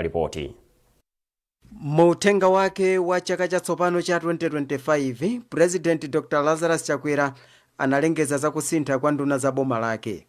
ripoti. Mutenga wake wa chaka chatsopano cha 2025, President Dr. Lazarus Chakwera analengeza za kusintha kwa nduna za boma lake.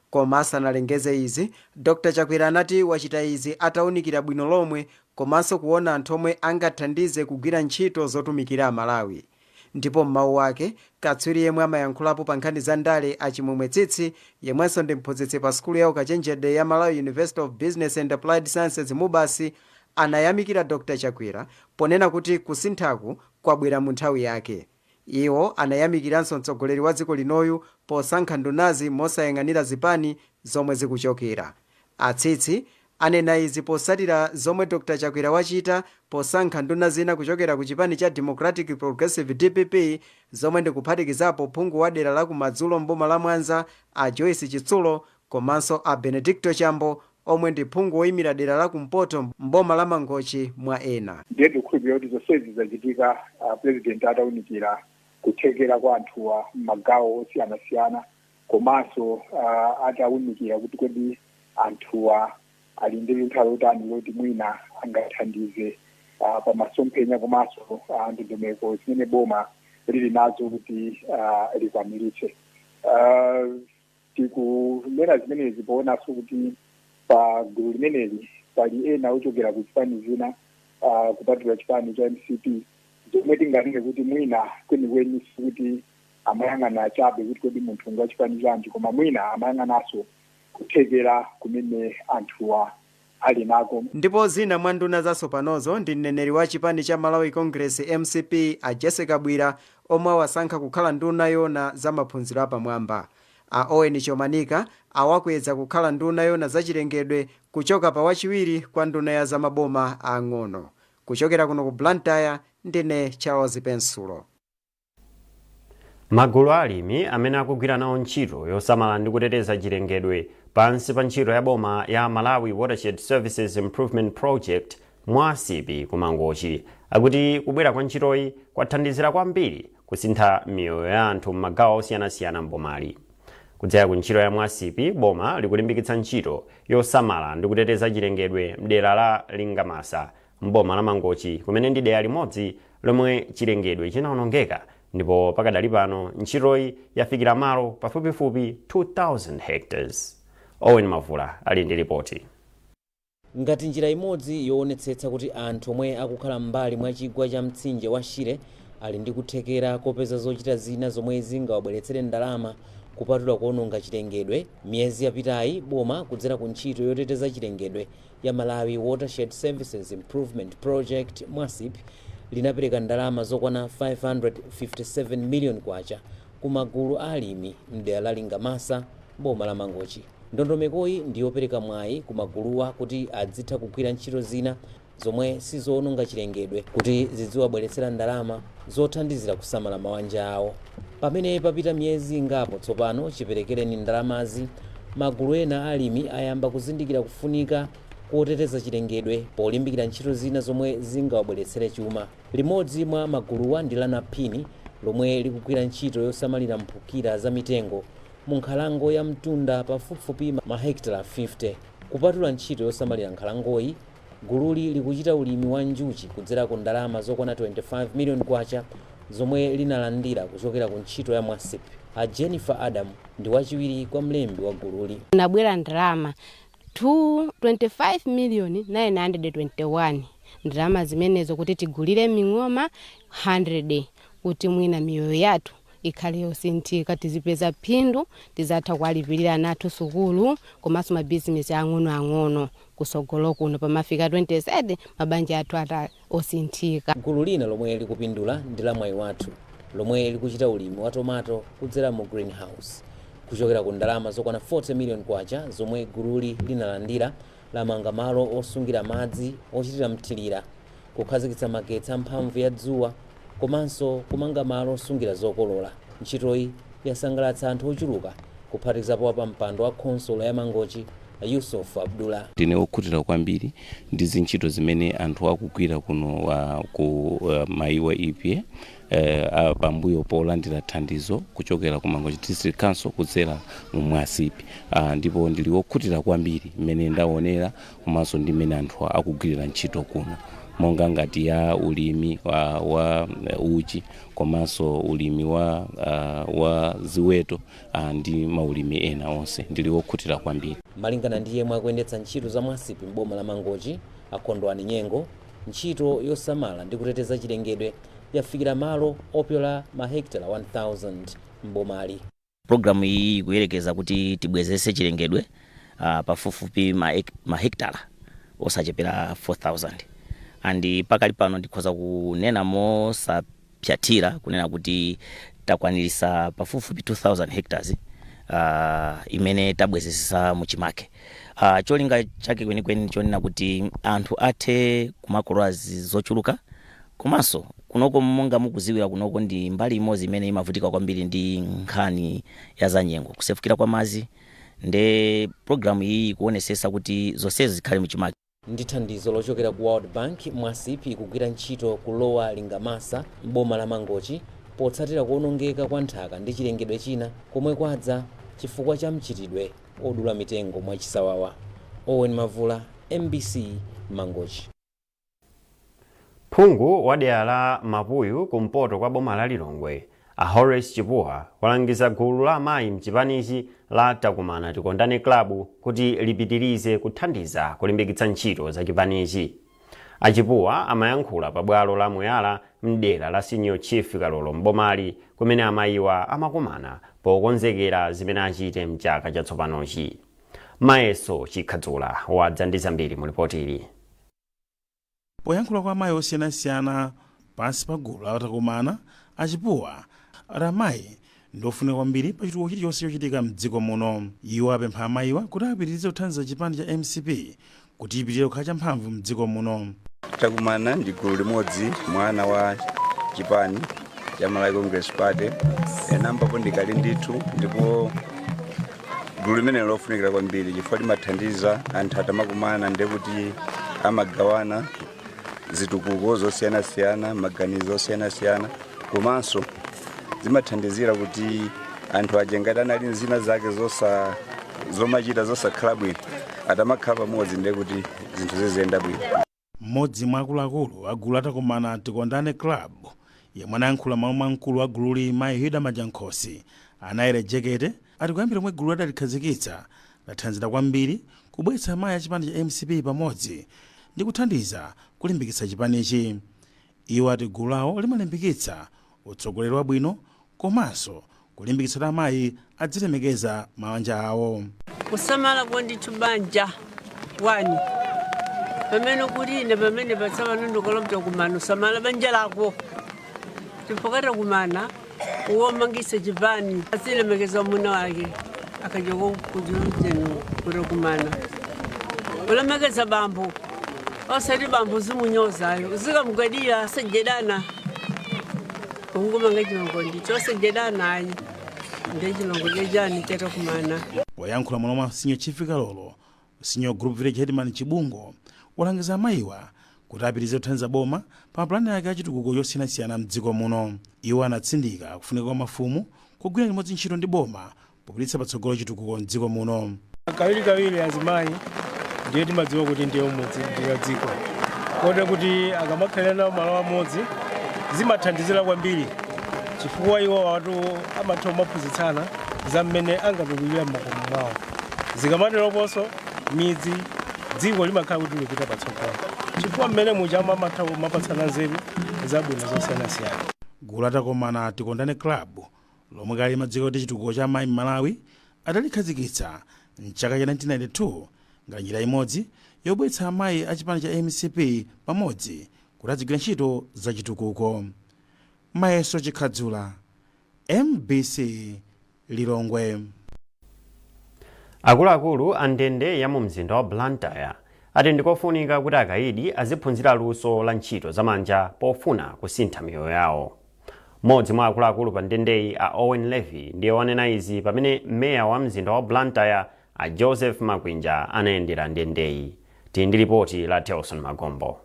Koma asanalengeze izi, Dr. Chakwera anati wachita izi ataunikira bwino lomwe komanso kuona anthu omwe angathandize kugwira ntchito zotumikira Amalawi. Ndipo m'mawu wake, katswiri yemwe amayankhulapo pa nkhani za ndale Achimwemwe Tsitsi, yemwenso ndi mphunzitsi pa skulu ya ukachenjede ya Malawi University of Business and Applied Sciences MUBASI, anayamikira Dr. Chakwera ponena kuti kusinthaku kwabwera mu nthawi yake. Iwo anayamikiranso mtsogoleri wa dziko linoyu posankha ndunazi mosayang'anira zipani zomwe zikuchokera. Atsitsi anena izi posatira zomwe Dr. Chakwera wachita posankha nduna zina kuchokera ku chipani cha Democratic Progressive DPP zomwe ndikuphatikizapo phungu wa dera la kumadzulo mboma la Mwanza a Joyce Chitsulo komanso a Benedicto Chambo omwe ndi phungu woyimira dera la kumpoto mboma la Mangochi mwa ena. Ndiye ndikukhulupirira kuti zonsezi zachitika President ataunikira kuthekera kwa anthuwa m'magawo osiyanasiyana komanso ataunikira kuti kodi anthuwa ali ndi luntha lotani loti mwina angathandize pa masomphenya komanso ndondomeko zimene boma lili nazo kuti likwaniritse. Tikunena zimenezi poonanso kuti pa gulu limeneli pali ena ochokera ku chipani zina kupatula chipani cha MCP zomwe tinganene kuti mwina kwenikweni kuti amayang'ana chabe kuti kodi munthu wa chipani chanji koma mwina amayang'ananso kuthekera kumene anthuwa ali nako. Ndipo zina mwa nduna zatsopanozo ndi mneneri wa chipani cha Malawi Congress MCP a Jessica Bwira omwe wasankha kukhala nduna yona za maphunziro apamwamba. A Owen Chomanika awakweza kukhala nduna yona zachilengedwe kuchoka pa wachiwiri kwa nduna ya zamaboma ang'ono. Kuchokera kuno ku Blantyre ndine Charles Pensulo. Magulu alimi amene akugwira nawo ntchito yosamala ndi kuteteza chilengedwe pansi pa ntchito ya boma ya Malawi Watershed Services Improvement Project MWASIP ku Mangochi akuti kubwera kwa ntchitoyi kwathandizira kwambiri kusintha miyoyo ya anthu m'magawo osiyanasiyana m'bomali. Kudzera ku ntchito ya MWASIP, boma likulimbikitsa ntchito yosamala ndi kuteteza chilengedwe mdera la Lingamasa mboma la Mangochi kumene ndi dera limodzi lomwe chilengedwe chinawonongeka ndipo pakadali pano ntchitoyi yafikira malo pafupifupi 2,000 hectares. Owen Mavula ali ndi ripoti. Ngati njira imodzi yoonetsetsa kuti anthu omwe akukhala mbali mwa chigwa cha mtsinje wa Shire ali ndi kuthekera kopeza zochita zina zomwe zingawabweretsere ndalama kupatula kuononga chilengedwe, miyezi yapitayi boma kudzera ku ntchito yoteteza chilengedwe ya Malawi Watershed Services Improvement Project MWASIP linapereka ndalama zokwana 557 million kwacha ku magulu alimi mdera la Lingamasa boma la Mangochi. Ndondomekoyi ndiyopereka mwayi ku maguluwa kuti adzitha kugwira ntchito zina zomwe sizoononga chilengedwe kuti zidziwabweretsera ndalama zothandizira kusamala mabanja awo. Pamene papita miyezi ingapo tsopano chiperekereni ndalamazi, magulu ena alimi ayamba kuzindikira kufunika koteteza chilengedwe polimbikira ntchito zina zomwe zingawabweretsere chuma. Limodzi mwa maguluwa ndi la Napini lomwe likugwira ntchito yosamalira mphukira za mitengo mu nkhalango ya mtunda pafupifupi mahektala 50. Kupatula ntchito yosamalira nkhalangoyi, gululi likuchita ulimi wa njuchi kudzera ku ndalama zokwana 25 million kwacha zomwe linalandira kuchokera ku ntchito ya MWASIP. A Jennifer Adam ndi wachiwiri kwa mlembi wa gululi. Nabwera ndalama 25 million 921 ndalama zimenezo kuti tigulire ming'oma 100 kuti mwina miyoyo yathu ikhale yosinthika, tizipeza phindu tizatha kuwalipirira nathu sukulu komanso mabizinesi ang'ono kusogolo kuno pamafika 27 mabanja athu ata osinthika. Gulu lina lomwe likupindula ndi la Mwayi Wathu lomwe likuchita ulimi wa tomato kudzera mu greenhouse kuchokera ku ndalama zokwana 40 million kwacha zomwe gululi linalandira lamanga malo osungira madzi ochitira mthirira, kukhazikitsa magetsi amphamvu ya dzuwa komanso kumanga malo osungira zokolola. Ntchitoyi yasangalatsa anthu ochuluka kuphatikizapo pa mpando wa khonsolo ya Mangochi Yusuf Abdullah. Ndine okhutira kwambiri ndi zintchito zimene anthu akugwira kuno ku maiwa EPA pambuyo polandira thandizo kuchokera ku Mangochi District Council kudzera mu Mwasipi, ndipo ndili okhutira kwambiri mmene ndaonera komanso ndi mmene anthu akugwirira ntchito kuno, monga ngati ya ulimi wa uchi komanso ulimi wa ziweto ndi maulimi ena onse. Ndili okhutira kwambiri. Malingana ndi yemwe akuyendetsa ntchito za Mwasipi m'boma la Mangochi, Akondwani Nyengo, ntchito yosamala ndi kuteteza chilengedwe yafikira malo opyola mahekitala 1000 m'bomali. Programu iyi ikuyerekeza kuti tibwezese chilengedwe pafupifupi mahekitala osachepera 4000, andi pakali pano ndikhoza kunena mosapyatira kunena kuti takwanirisa pafupifupi 2000 hectares imene tabwezesesa mu Chimake. Cholinga chake kwenikweni chonena kuti anthu athe kumakolola zochuluka, komanso kunoko monga mukuziwira kunoko ndi mbali imodzi imene imavutika kwambiri ndi nkhani ya zanyengo, kusefukira kwa madzi. Nde programu iyi ikuonesesa kuti zonsezi zikhale mu Chimake. Ndi thandizo lochokera ku World Bank, Mwasipi ikugwira ntchito kulowa Lingamasa m'boma la Mangochi potsatira kuonongeka kwa nthaka ndi chilengedwe china komwe kwadza chifukwa cha mchitidwe odula mitengo mwa chisawawa. Owen Mavula, MBC Mangochi. Phungu wa dera la Mapuyu kumpoto kwa boma la Lilongwe, Horace Chipuwa walangiza gulu la amayi mchipanichi la Takumana Tikondane Club kuti lipitirize kuthandiza kulimbikitsa ntchito za chipanichi. Achipuwa amayankhula pa bwalo la Muyala mdera la Senior Chief Kalolo mbomali kumene amayiwa amakumana pokonzekera zimene achite mchaka chatsopanochi. Mayeso Chikhadzula wadza ndi zambiri mu ripoti ili. Poyankhula kwa amayi osiyanasiyana pansi pa gulu la Takumana, Achipuwa amayi ndofunika kwambiri pa chitukuko chilichonse chochitika mdziko muno. Iwo apempha amayiwa kuti apitirize kuthandiza chipani cha MCP kuti ipitirire kukhala champhamvu mdziko muno. Takumana ndi gulu limodzi mwana wa chipani cha Malawi Congress Party enambapo ndikali ndithu, ndipo gulu limene lofunikira kwambiri chifukwa limathandiza anthu atamakumana ndi kuti amagawana zitukuko zosiyanasiyana, maganizo osiyanasiyana, komanso zimathandizira kuti anthu ajengata anali nzina zake zomachita zosakhala bwino atamakhala pamodzi ndi kuti zinthu ziziyenda bwino. Mmodzi mwa akuluakulu a gulu la Takumana Tikondane Club yemwe anayankhula malo mwa mkulu wa gululi Mayi Hida Majankhosi anayere jekete ati kuyambira mwe gulu adalikhazikitsa lathandiza kwambiri kubweretsa amayi a chipani cha MCP pamodzi ndi kuthandiza kulimbikitsa chipanichi. Iwo ati gulu lawo limalimbikitsa utsogoleri wabwino komanso kulimbikitsa amayi adzilemekeza mabanja awo. Kusamala kwandithu banja wani pamene kulinde pamene patsavano ndikolopta kumano samala banja lako tipokata kumana uwomangise chipani azilemekeza muna wake akajoko kujuzenu kure kumana ulemekeza bambo osati bambo zimunyozayo zikamugwadira sejedana kungumanga chilongo ndicho sejedana ayi ndi chilongo chejani teta kumana. Wayankhula malo mwa Senior Chief Kalolo, Senior Group Village Headman Chibungo walangiza amayiwa kuti apitirize kuthandiza boma pa plani yake achitukuko yosiyanasiyana mdziko muno. Iwo anatsindika kufunika kwa mafumu kugwira limodzi ntchito ndi boma popititsa patsogolo chitukuko mdziko muno. Kawiri azimayi ndiye timadziwa kuti ndiye umodzi ndiye dziko, kotero kuti akamakhalira nawo malo amodzi zimathandizira kwambiri chifukwa iwo watu amatha kumaphunzitsana za mmene angapitirire m'makomo mwawo. Zikamatero midzi dziko limakhala kuti lipita patsogolo chifukwa mmene muja amatha kumapatsana nzeru zabwino zosiyanasiyana. Gulu la Takumana Tikondane Club lomwe kali madziko kuti chitukuko cha amayi m'Malawi adalikhazikitsa mchaka cha 1992 ngati njira imodzi yobweretsa amayi a chipani cha MCP pamodzi kuti adzigwira ntchito za chitukuko. Mayeso Chikhadzula, MBC Lilongwe. Akuluakulu a ndende ya mu mzinda wa Blantyre ati ndikofunika kuti akaidi aziphunzira luso la ntchito zamanja pofuna kusintha miyoyo yawo. Mmodzi mwa akuluakulu pa ndendeyi a Owen Levy ndiye wanena izi pamene meya wa mzinda wa Blantyre a Joseph Makwinja anayendera ndendeyi. Tindi ripoti la Telson Magombo.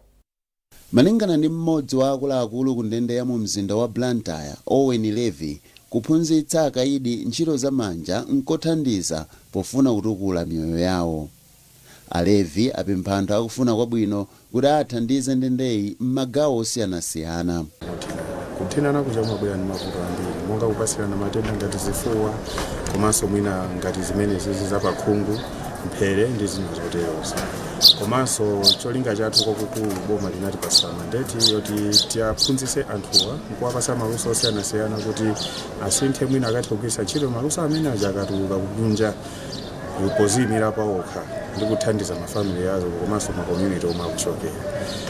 Malingana ndi mmodzi wa akuluakulu ku ndende ya mu mzinda wa Blantyre, Owen Levy, kuphunzitsa akaidi ntchito za manja nkothandiza pofuna kutukula miyoyo yawo. Alevi apempha anthu akufuna kwabwino kuti athandize ndendeyi m'magawo osiyanasiyana. Kuthenana kuja kumabwera ndi mavuto ambiri, monga kupasirana matenda ngati zifuwa, komanso mwina ngati zimene zizi zapakhungu, mphere ndi zina zoterozo. Komanso cholinga chathu kwakukulu boma linatipasa mandate yoti tiaphunzitse anthuwa nkuwapasa maluso osiyanasiyana kuti asinthe mwina akati kugwiritsa ntchito maluso amene aja akatuluka kunja poziyimira pawokha ndi kuthandiza mafamily yawo komanso makommunity omwe akuchokera.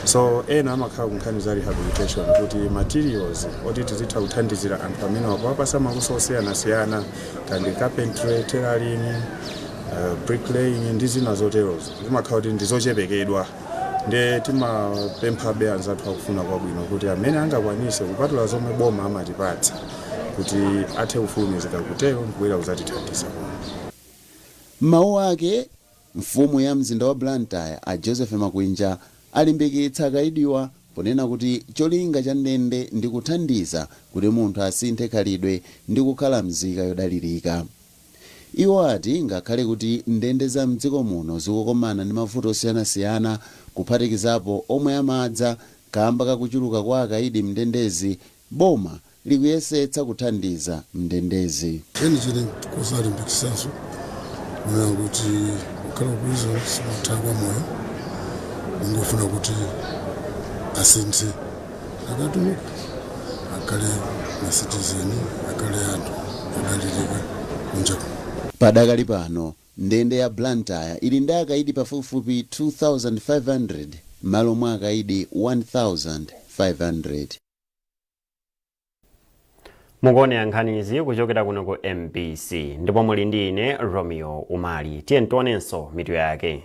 So ena amakhala ku nkhani za rehabilitation kuti materials oti tizitha kuthandizira anthu amene akuwapasa maluso osiyanasiyana kandi carpentry, tailoring, bricklaying ndi zina zoterozo zimakhala kuti ndizochepekedwa. Nde timapempha anzathu akufuna kwabwino kuti amene angakwanise kupatula zomwe boma amatipatsa kuti athe kufulumizika kutero ndikubwera kuzatithandiza. Mawu ake mfumu ya mzinda wa Blantyre a Joseph Makwinja alimbikitsa akaidiwa ponena kuti cholinga cha ndende ndi kuthandiza kuti munthu asinthe khalidwe ndi kukhala mzika yodalirika. Iwo ati ngakhale kuti ndende za mdziko muno zikukomana ndi mavuto osiyanasiyana kuphatikizapo omwe amadza kamba kakuchuluka kwa akaidi mndendezi, boma likuyesetsa kuthandiza mndendezi. Cheni kozalimbikitsanso kuti kukhala kuizo simuthangwa moyo ungofuna kuti asinthe akatuluka akhale ma-citizen, akhale anthu odalirika kunja. Padakali pano ndende ya Blantyre ili ndi akaidi pafupifupi 2,500 malo mwa akaidi 1,500. Mukone nkhanizi kuchokera kuno ku MBC ndipo muli ndi ine Romeo Umali. Tiye tionenso mitu yake.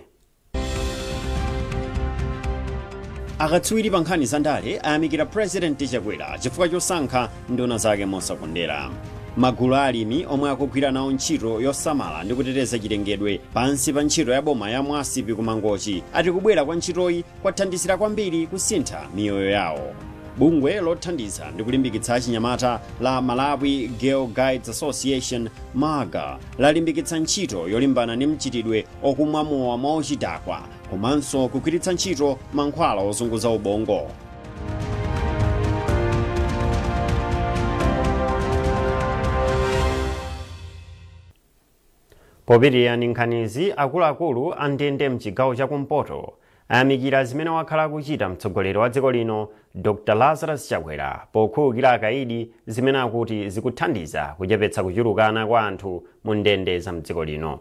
Akatswiri pa nkhani za ndale ayamikira President Chakwera chifukwa chosankha nduna zake mosakondera. Magulu alimi omwe akugwira nawo ntchito yosamala ndi kuteteza chilengedwe pansi pa ntchito ya boma ya Mwasipi ku Mangochi ati kubwera kwa ntchitoyi kwathandizira kwambiri kusintha miyoyo yawo. Bungwe lothandiza ndi kulimbikitsa achinyamata la Malawi Girl Guides Association MAGA lalimbikitsa ntchito yolimbana ndi mchitidwe okumwa mowa mauchidakwa komanso kugwiritsa ntchito mankhwala ozunguza ubongo. Popitirira ndi nkhanizi, akuluakulu a ndende mchigawo chakumpoto ayamikira zimene wakhala kuchita mtsogoleri wa dziko lino Dr. Lazarus Chakwera pokhululukira akaidi zimene akuti zikuthandiza kuchepetsa kuchulukana kwa anthu mu ndende za mdziko lino.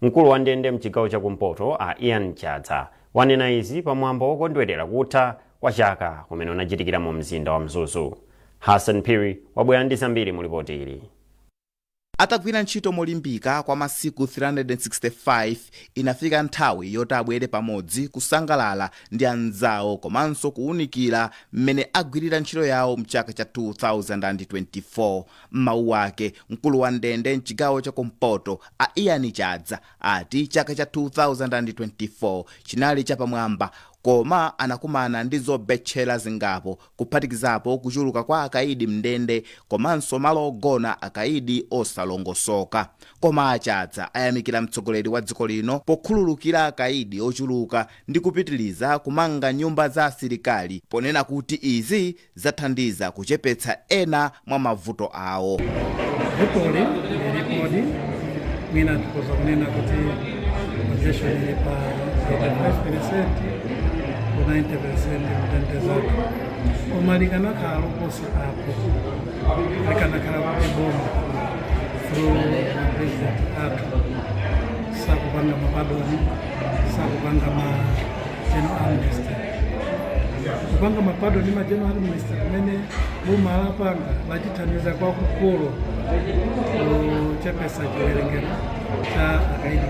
Mkulu wa ndende mchigawo chakumpoto a Ian Chadza wanena izi pamwambo wokondwerera kutha kwa chaka kumene unachitikira mu mzinda wa Mzuzu. Hassan Piri wabwera ndi zambiri mu ripoti ili. Atagwira ntchito molimbika kwa masiku 365 inafika nthawi yoti abwere pamodzi kusangalala ndi anzawo komanso kuunikira mmene agwirira ntchito yawo mchaka cha 2024. M'mawu ake mkulu wa ndende mchigawo chakumpoto a Ian Chadza ati chaka cha 2024 chinali chapamwamba koma anakumana ndi zobetchera zingapo kuphatikizapo kuchuluka kwa akaidi mndende komanso malo ogona akaidi osalongosoka. Koma Chadza ayamikira mtsogoleri wa dziko lino pokhululukira akaidi ochuluka ndi kupitiliza kumanga nyumba za asilikali ponena kuti izi zathandiza kuchepetsa ena mwa mavuto awo. Vutoli lilipodi mwina tukoza kunena kuti majesho lilipa 85% 90% mndende zake umalikanakhala kosi apo likanakhala kuti boma through president athu sakupanga mapadoni sakupanga ma general minister kupanga mapadoni ma general minister kumene boma alapanga lachithandiza kwakukulu kuchepetsa chiwerengero cha akaidi.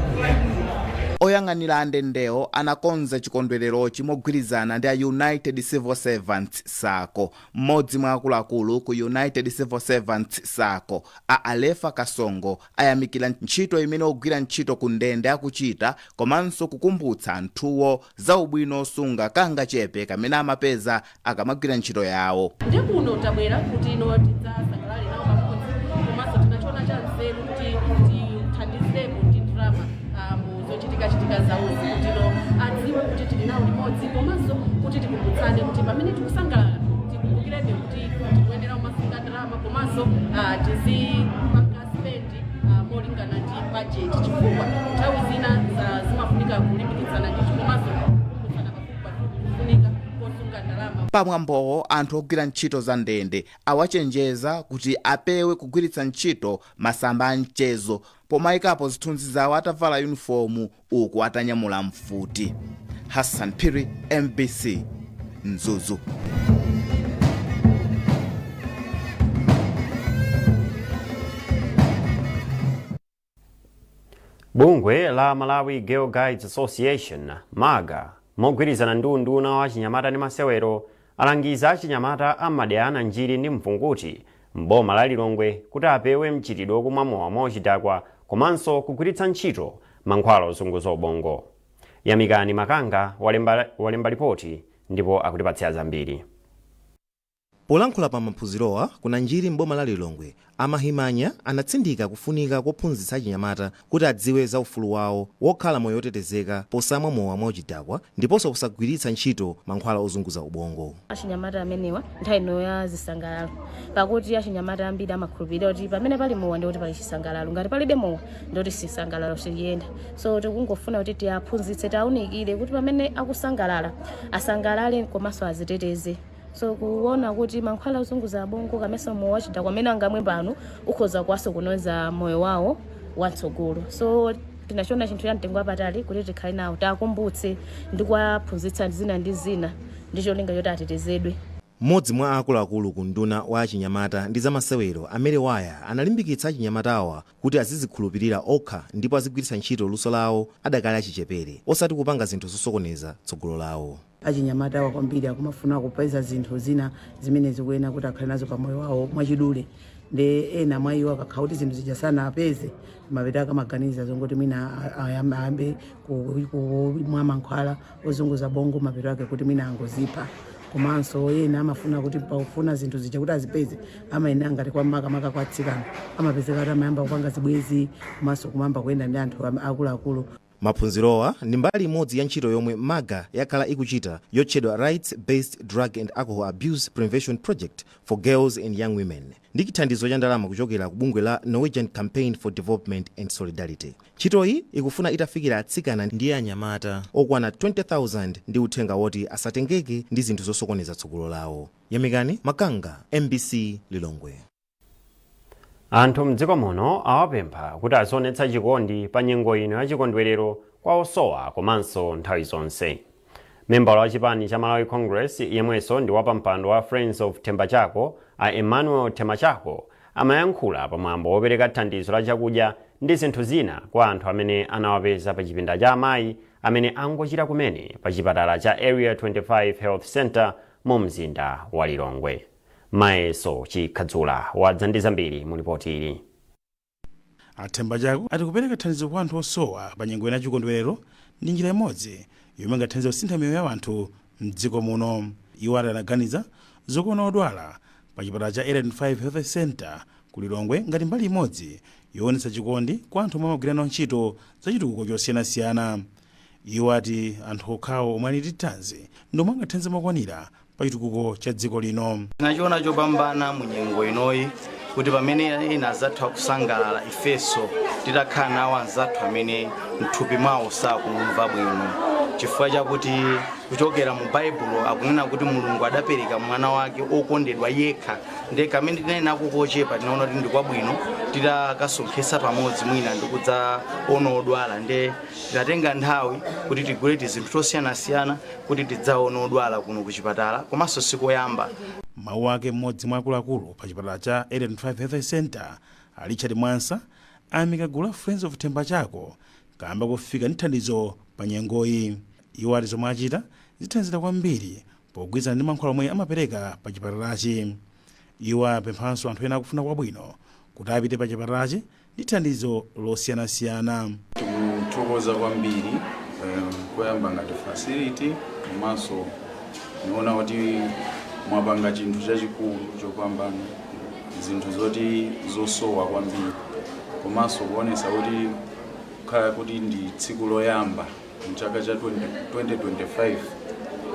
oyang'anira andendewo anakonza chikondwererochi mogwirizana ndi a United Civil Servants Sacco. Mmodzi mwa akuluakulu ku United Civil Servants Sacco a Alefa Kasongo ayamikira ntchito imene ogwira ntchito ku ndende akuchita komanso kukumbutsa anthuwo za ubwino osunga kanga chepe kamene amapeza akamagwira ntchito yawo. Ndi kuno tabwera kuti ino tidzasangalale nawo pamodzi komanso tinachiona cha nzeru kuti tithandizepo ndi drama zochitika zawo kuti adziwe kuti tili nawo limodzi komanso kuti tikumbutsane kuti pamene tikusangalala tikumbukirebe kuti tikuyenera kumasunga drama komanso tizipanga spendi molingana ndi budget chifukwa nthawi zina zimafunika kulimbikitsana ndi komanso kukumbutsana pafunika posunga drama. Pamwambowo anthu ogwira ntchito za ndende awachenjeza kuti apewe kugwiritsa ntchito masamba a mchezo pomayikapo zithunzi zawo atavala uniformu uku atanyamula mfuti. Hassan Phiri, MBC, Mzuzu. Bungwe la Malawi Girl Guides Association MAGA mogwirizana ndi unduna wa chinyamata ndi masewero alangiza achinyamata amadeyana njiri ndi mfunguti m'boma la Lilongwe kuti apewe mchitidwe wokumwa mowa mochidakwa komanso kugwiritsa ntchito mankhwala ozunguza ubongo. Yamikani Makanga walemba ripoti ndipo akutipatsira zambiri. Polankhula pa maphunzirowa kuna njiri m'boma la Lilongwe, amahimanya anatsindika kufunika kophunzitsa achinyamata kuti adziwe za ufulu wawo wokhala moyo otetezeka posamwa mowa mochidakwa ndiponso kusagwiritsa ntchito mankhwala ozunguza ubongo. Achinyamata amenewa nthawi ino ya zisangalalo pakuti achinyamata ambiri amakhulupirira kuti pamene pali mowa ndi kuti pali chisangalalo, ngati palibe mowa ndi kuti chisangalalo sichiyenda. So tikungofuna kuti tiaphunzitse taunikire kuti pamene akusangalala asangalale komanso aziteteze. So kuona kuti mankhwala ozunguza ubongo kamesa mowa wachidakwa amene angamwe pano ukhoza kuwasokoneza moyo wawo watsogolo. So tinachona chinthu cha mtengo wapatali kuti tikhale nawo takumbutse ndi kuwaphunzitsa zina ndi zina ndicho linga choti atetezedwe. Mmodzi mwa akuluakulu ku nduna wa achinyamata ndi zamasewero amene waya analimbikitsa achinyamatawa kuti azizikhulupirira okha ndipo azigwiritsa ntchito luso lawo adakali achichepere osati kupanga zinthu zosokoneza tsogolo lawo. Achinyamata kwambiri akumafuna kupeza zinthu zina zimene zikuyenera kuti akhale nazo pa moyo wawo mwachidule. Ndi ena mwa iwo akakhala kuti zinthu zijasana apeze mapeta akamaganiza zongoti mwina ayambe kumwa mankhwala ozunguza ubongo mapeta ake kuti mwina angozipha. Komanso ena amafuna kuti paufuna zinthu zija kuti azipeze amayenera ngati kwa makamaka kwa atsikana amapezeka kuti amayamba kupanga zibwezi komanso kumamba kuyenda ndi anthu akuluakulu. Maphunzirowa ndi mbali imodzi ya ntchito yomwe MAGA yakhala ikuchita yotchedwa Rights Based Drug and Alcohol Abuse Prevention Project for Girls and Young Women ndi chithandizo cha ndalama kuchokera ku bungwe la Norwegian Campaign for Development and Solidarity. Ntchitoyi ikufuna itafikira atsikana ndi anyamata okwana 20,000 ndi uthenga woti asatengeke ndi zinthu zosokoneza tsogolo lawo. Yamikani Makanga, MBC Lilongwe. Anthu mdziko muno awapempha kuti azionetsa chikondi pa nyengo ino ya chikondwerero kwa osowa komanso nthawi zonse. Membala wa chipani cha Malawi Congress yemwenso ndi wapampando wa Friends of Tembachako a Emmanuel Temachako amayankhula pamwambo wopereka thandizo la chakudya ndi zinthu zina kwa anthu amene anawapeza pa chipinda cha amayi amene angochira kumene pa chipatala cha Area 25 Health Center mu mzinda wa Lilongwe. Maeso Chikhadzula wadza ndi zambiri mu ripoti ili. Tembachako ati kupereka thandizo kwa anthu osowa pa nyengo ina chikondwerero ndi njira imodzi yomwe ingathandize kusintha miyoyo ya anthu mdziko muno. Iwo anaganiza zokuona odwala pa chipatala cha Area 25 Health Center ku Lilongwe ngati mbali imodzi yoonetsa chikondi kwa anthu omwe amagwira nawo ntchito za chitukuko chosiyanasiyana. Iwo ati anthu okhawo omwe ali ndi thanzi ndomwe angathandize mokwanira pa chitukuko cha dziko lino. Tinachiona chopambana mu nyengo inoyi kuti pamene ena azathu akusangalala ifeso titakhala nawo anzathu amene mthupi mwawo sakumva bwino, chifukwa chakuti kuchokera mu Baibulo akunena kuti Mulungu adapereka mwana wake okondedwa yekha. Ndi kamene tinena kukochepa tinaona kuti ndi kwabwino titakasonkhesa pamodzi mwina ndikudzaona odwala ndi tinatenga nthawi kuti tigule tizinthu tosiyanasiyana kuti tidzaona odwala kuno ku chipatala komanso sikoyamba. Mawu ake mmodzi mwa akuluakulu pa chipatala cha Area 25 Health Center Richard Mwansa amika gulu la Friends of Tembachako kamba kufika ndi thandizo pa nyengoyi. Iwo ati zomwe achita zithandizira kwambiri pogwirizana ndi mankhwala omwe amapereka pa chipatalachi. Iwo apemphanso anthu ena akufuna kwabwino kuti apite pa chipatalachi ndi thandizo losiyanasiyana. Tikuthokoza kwambiri koyamba ngati facility komanso niona kuti mwapanga chinthu chachikulu chopambana, zinthu zoti zosowa kwambiri, komanso kuonesa kuti kukhala kuti ndi tsiku loyamba mchaka cha 2025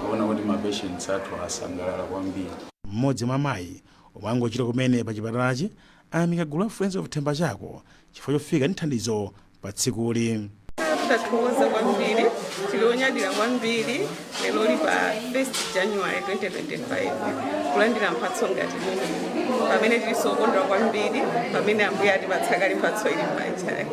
kuona kuti mapatients athu asangalala kwambiri. Mmodzi mwa mayi omwe angochita kumene pa chipatalachi ayamika gulu la Friends of Themba Chako chifukwa chofika ndi thandizo pa tsikuli. Tathokoza kwambiri, tilionyadira kwambiri lero li pa 1 January 2025 kulandira mphatso ngati imene pamene tilisokondwa kwambiri pamene ambuye atipatsakali mphatso ili m'manja ake.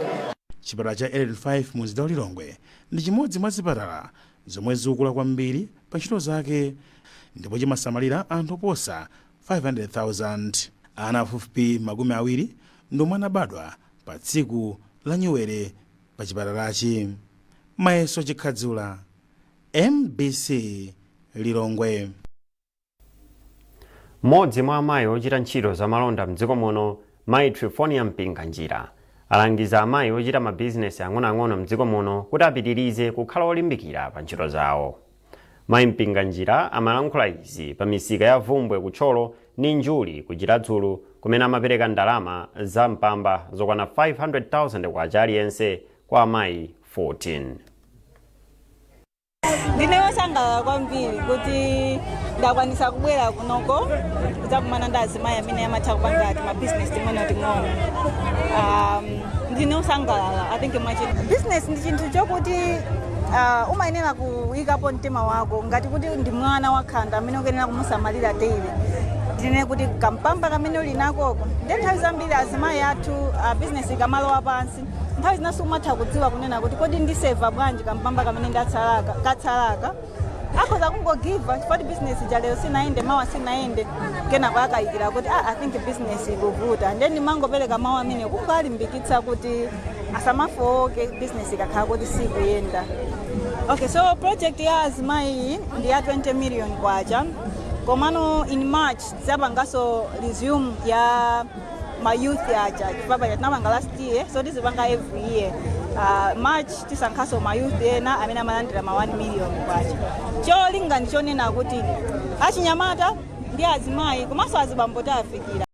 Chipatala cha LL5 mu mzinda wa Lilongwe ndi chimodzi mwa zipatala zomwe zikukula kwambiri pa ntchito zake ndipo chimasamalira anthu oposa 500,000. Ana pafupifupi makumi awiri ndomwe anabadwa pa tsiku la Nyewere pa chipatalachi. Mayeso Chikhadzula, MBC Lilongwe. Mmodzi mwa amayi ochita ntchito za malonda mdziko muno, Mayi Trifonia Mpinganjira, alangiza amayi ochita mabizinesi ang'onoang'ono mdziko muno kuti apitirize kukhala olimbikira pa ntchito zawo. Mayi Mpinganjira amalankhula izi pa misika ya Vumbwe Kutcholo ndi Njuli ku Chiradzulu kumene amapereka ndalama za mpamba zokwana 500,000 kwa aliyense kwa amayi 14. Ndine wosangalala kwambiri kuti ndakwanisa kubwera kunoko kudzakumana ndi azimayi amene amatha kupanga mabizinesi ting'ono. Ndine wosangalala. I think business ndi chinthu chokuti umayenera kuyikapo mtima wako ngati kuti ndi mwana wakhanda amene ukuyenera kumusamalira daily. Ndine kuti kampamba kamene uli nakoko ndi nthawi zambiri azimayi athu business ikamalowa pansi nthawi zinaso umatha kudziwa kunena kuti kodi ndiseva bwanji kampamba kamene katsalaka akhoza kungogiva chifukwa business jalero sinaende mawa sinaende kenako akayikira kuti I think business ikuvuta then mangopereka mawu amene kungalimbikitsa kuti asamafoke business ikakhala kuti sikuyenda. Okay, so project ya azimayi ndi ya 20 million kwacha. Komano in March zabangaso resume ya my youth yacha chipapa yatinapanga last year, so this ibanga every year. March tisankhaso my youth ena amene amalandira ma 1 million kwacha. Cholinga ndichonena kuti achinyamata ndi azimayi komanso azibambo tafikira